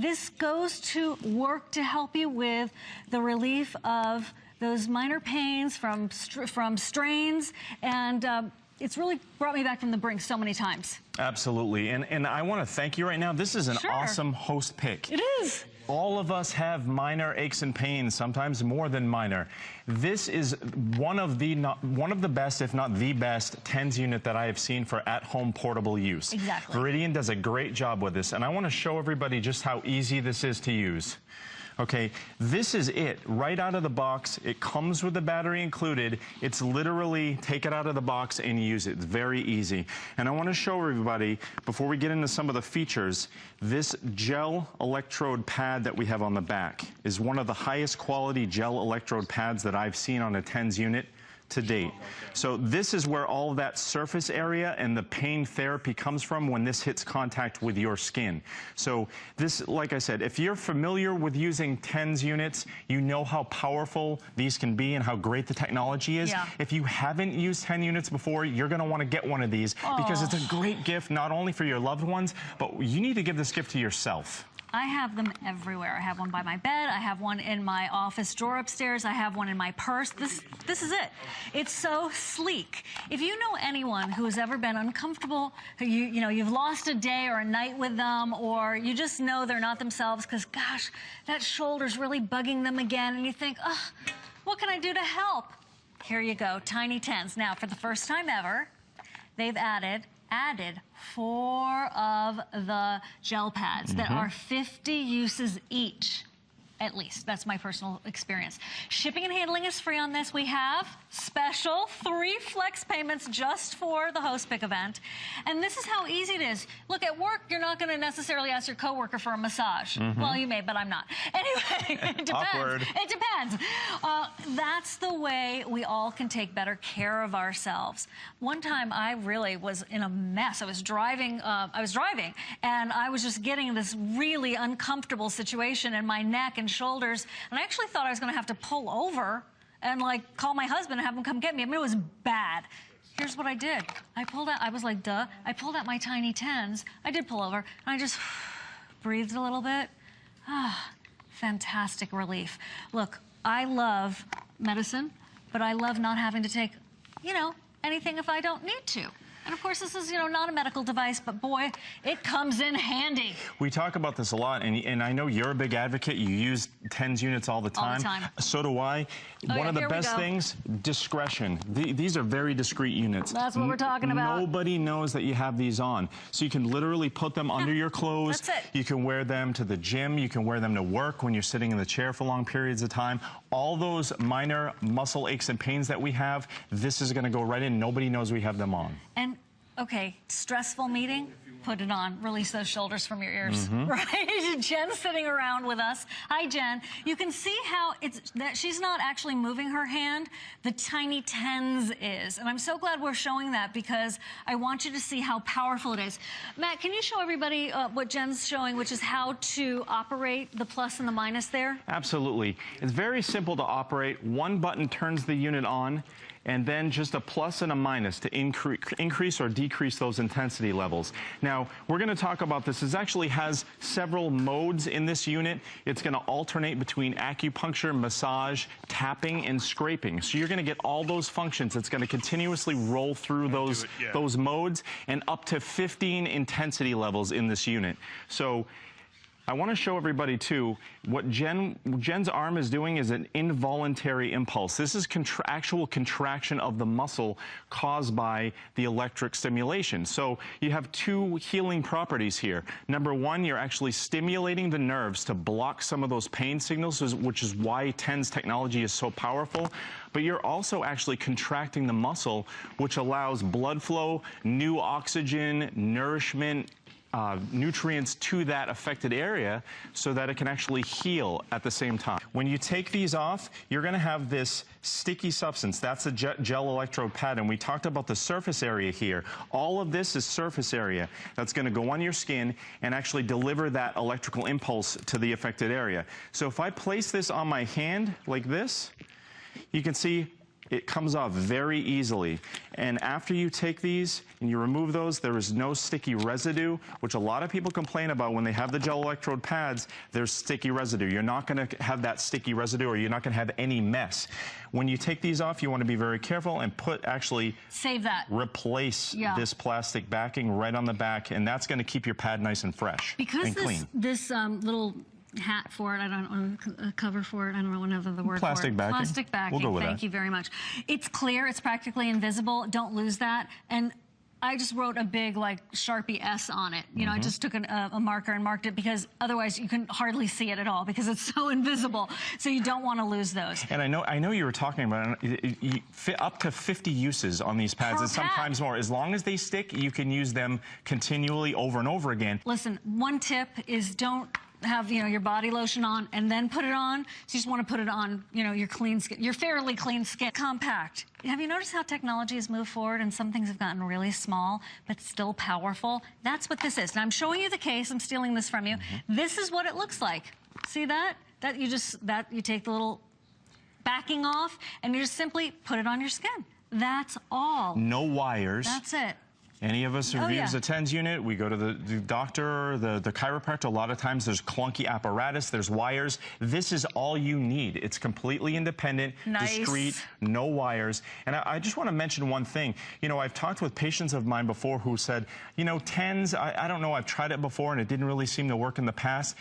This goes to work to help you with the relief of those minor pains from strains, and it's really brought me back from the brink so many times. Absolutely, and I want to thank you right now. This is an awesome host pick. It is. All of us have minor aches and pains, sometimes more than minor. This is one of the best, if not the best, TENS unit that I have seen for at-home portable use. Exactly. Veridian does a great job with this, and I want to show everybody just how easy this is to use. Okay, this is it, right out of the box. It comes with the battery included. It's literally take it out of the box and use it. It's very easy. And I want to show everybody, before we get into some of the features, this gel electrode pad that we have on the back is one of the highest quality gel electrode pads that I've seen on a TENS unit to date. So this is where all that surface area and the pain therapy comes from when this hits contact with your skin. So this, like I said, if you're familiar with using TENS units, you know how powerful these can be and how great the technology is. Yeah. If you haven't used TENS units before, you're gonna wanna get one of these because it's a great gift, not only for your loved ones, but you need to give this gift to yourself. I have them everywhere. I have one by my bed. I have one in my office drawer upstairs. I have one in my purse. This is it. It's so sleek. If you know anyone who has ever been uncomfortable, you know, you've lost a day or a night with them, or you just know they're not themselves because, gosh, that shoulder's really bugging them again, and you think, oh, what can I do to help? Here you go, Tiny TENS. Now, for the first time ever, they've added 4 of the gel pads that are 50 uses each. At least, that's my personal experience. Shipping and handling is free on this. We have special 3 flex payments just for the Host Pick event. And this is how easy it is. Look, at work, you're not going to necessarily ask your coworker for a massage. Well, you may, but I'm not. Anyway, it depends. Awkward. It depends. That's the way we all can take better care of ourselves. One time, I really was in a mess. I was driving, and I was just getting this really uncomfortable situation in my neck and shoulders, and I actually thought I was going to have to pull over and like call my husband and have him come get me. I mean, it was bad. Here's what I did. I pulled out, I was like, duh. I pulled out my Tiny TENS. I did pull over, and I just breathed a little bit. Ah, fantastic relief. Look, I love medicine, but I love not having to take, you know, anything if I don't need to. And of course, this is, you know, not a medical device, but boy, it comes in handy. We talk about this a lot, and I know you're a big advocate. You use TENS units all the time. All the time. So do I. One of the best things, discretion. These are very discreet units. That's what we're talking about. Nobody knows that you have these on. So you can literally put them under your clothes. That's it. You can wear them to the gym. You can wear them to work when you're sitting in the chair for long periods of time. All those minor muscle aches and pains that we have, this is going to go right in. Nobody knows we have them on. And okay, stressful meeting, put it on. Release those shoulders from your ears, right? Jen's sitting around with us. Hi, Jen. You can see how it's that she's not actually moving her hand. The Tiny TENS is. And I'm so glad we're showing that because I want you to see how powerful it is. Matt, can you show everybody what Jen's showing, which is how to operate the plus and the minus there? Absolutely. It's very simple to operate. One button turns the unit on, and then just a plus and a minus to increase or decrease those intensity levels. Now, we're going to talk about this. This actually has several modes in this unit. It's going to alternate between acupuncture, massage, tapping, and scraping. So you're going to get all those functions. It's going to continuously roll through those modes and up to 15 intensity levels in this unit. So I want to show everybody, too, what Jen's arm is doing is an involuntary impulse. This is actual contraction of the muscle caused by the electric stimulation. So you have 2 healing properties here. Number 1, you're actually stimulating the nerves to block some of those pain signals, which is why TENS technology is so powerful. But you're also actually contracting the muscle, which allows blood flow, new oxygen, nourishment, nutrients to that affected area so that it can actually heal at the same time. When you take these off, you're going to have this sticky substance. That's a gel electrode pad, and we talked about the surface area here. All of this is surface area that's going to go on your skin and actually deliver that electrical impulse to the affected area. So if I place this on my hand like this, you can see It comes off very easily. And after you take these and you remove those, there is no sticky residue, which a lot of people complain about when they have the gel electrode pads. There's sticky residue. You're not going to have that sticky residue, or you're not going to have any mess. When you take these off, you want to be very careful and save that. Replace this plastic backing right on the back, and that's going to keep your pad nice and fresh and clean. This little hat for it, I don't know, a cover for it, I don't know another word Plastic for it. backing. Plastic backing. We'll go with Thank you very much. It's clear, it's practically invisible. Don't lose that. And I just wrote a big, like, Sharpie S on it. You know, I just took a marker and marked it, because otherwise you can hardly see it at all because it's so invisible. So you don't want to lose those. And I know you were talking about up to 50 uses on these pads, and sometimes more. As long as they stick, you can use them continually over and over again. Listen, one tip is don't have, you know, your body lotion on and then put it on. So you just want to put it on, you know, your clean skin, your fairly clean skin. Compact. Have you noticed how technology has moved forward and some things have gotten really small but still powerful? That's what this is. And I'm showing you the case. I'm stealing this from you. This is what it looks like. See that? You take the little backing off and you just simply put it on your skin. That's all. No wires. That's it. Any of us who use a TENS unit, we go to the doctor, the chiropractor. A lot of times there's clunky apparatus, there's wires. This is all you need. It's completely independent, discreet, no wires. And I just want to mention one thing. You know, I've talked with patients of mine before who said, you know, TENS, I don't know, I've tried it before and it didn't really seem to work in the past.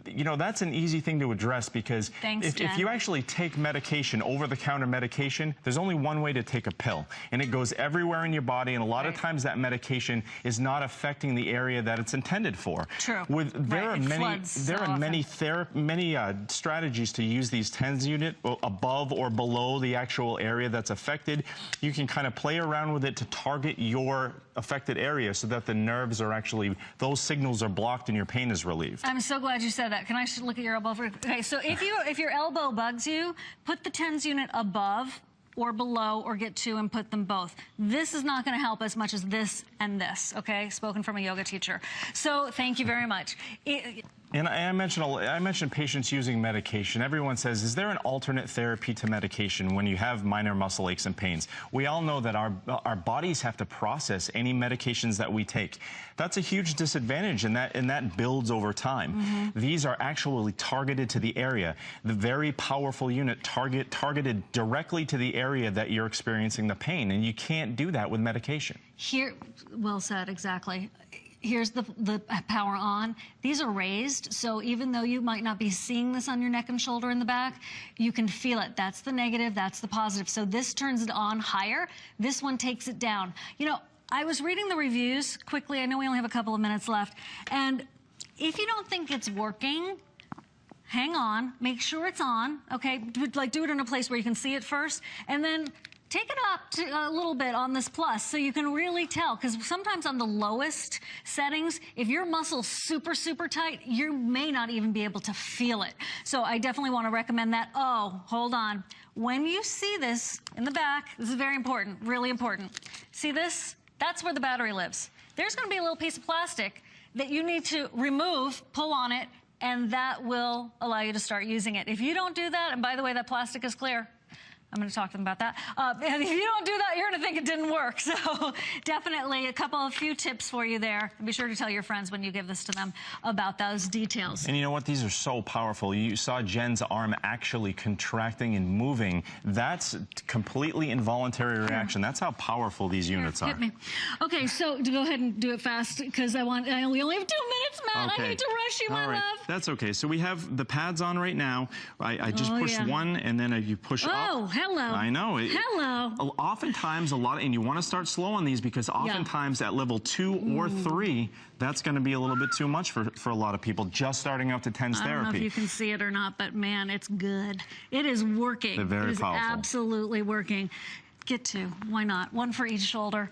You know, that's an easy thing to address, because if you actually take medication, over-the-counter medication, there's only one way to take a pill, and it goes everywhere in your body, and a lot of times that medication is not affecting the area that it's intended for. True. There are many strategies to use these TENS unit above or below the actual area that's affected. You can kind of play around with it to target your affected area so that the nerves are actually, those signals are blocked and your pain is relieved. I'm so glad you said that. Can I look at your elbow? Okay, so if your elbow bugs you, put the TENS unit above or below, or get two and put them both. This is not going to help as much as this and this, okay? Spoken from a yoga teacher. So thank you very much. And I mentioned patients using medication. Everyone says, is there an alternate therapy to medication when you have minor muscle aches and pains? We all know that our bodies have to process any medications that we take. That's a huge disadvantage, and that builds over time. These are actually targeted to the area. The very powerful unit targeted directly to the area that you're experiencing the pain, and you can't do that with medication. Well said, exactly. Here's the power on. These are raised, so even though you might not be seeing this on your neck and shoulder in the back, you can feel it. That's the negative, that's the positive. So this turns it on higher. This one takes it down. You know, I was reading the reviews quickly. I know we only have a couple of minutes left. And if you don't think it's working, hang on, make sure it's on, okay? Do it in a place where you can see it first, and then take it up to a little bit on this plus so you can really tell, because sometimes on the lowest settings, if your muscle's super, super tight, you may not even be able to feel it. So I definitely want to recommend that. Oh, hold on. When you see this in the back, this is very important, really important. See this? That's where the battery lives. There's going to be a little piece of plastic that you need to remove, pull on it, and that will allow you to start using it. If you don't do that, and by the way, that plastic is clear. I'm going to talk to them about that. And if you don't do that, you're going to think it didn't work. So definitely a few tips for you there. And be sure to tell your friends when you give this to them about those details. And you know what? These are so powerful. You saw Jen's arm actually contracting and moving. That's completely involuntary reaction. That's how powerful these units are. Hit me. Okay, so to go ahead and do it fast, because we only have 2 minutes, Matt. Okay. I hate to rush you, my love. That's okay. So we have the pads on right now. I just pushed one, and then you push up. Hello. I know. Hello. Oftentimes, and you want to start slow on these, because oftentimes at level 2 or 3, that's going to be a little bit too much for a lot of people just starting out to TENS therapy. I don't know if you can see it or not, but man, it's good. It is working. They're very powerful. Absolutely working. Get 2. Why not? 1 for each shoulder.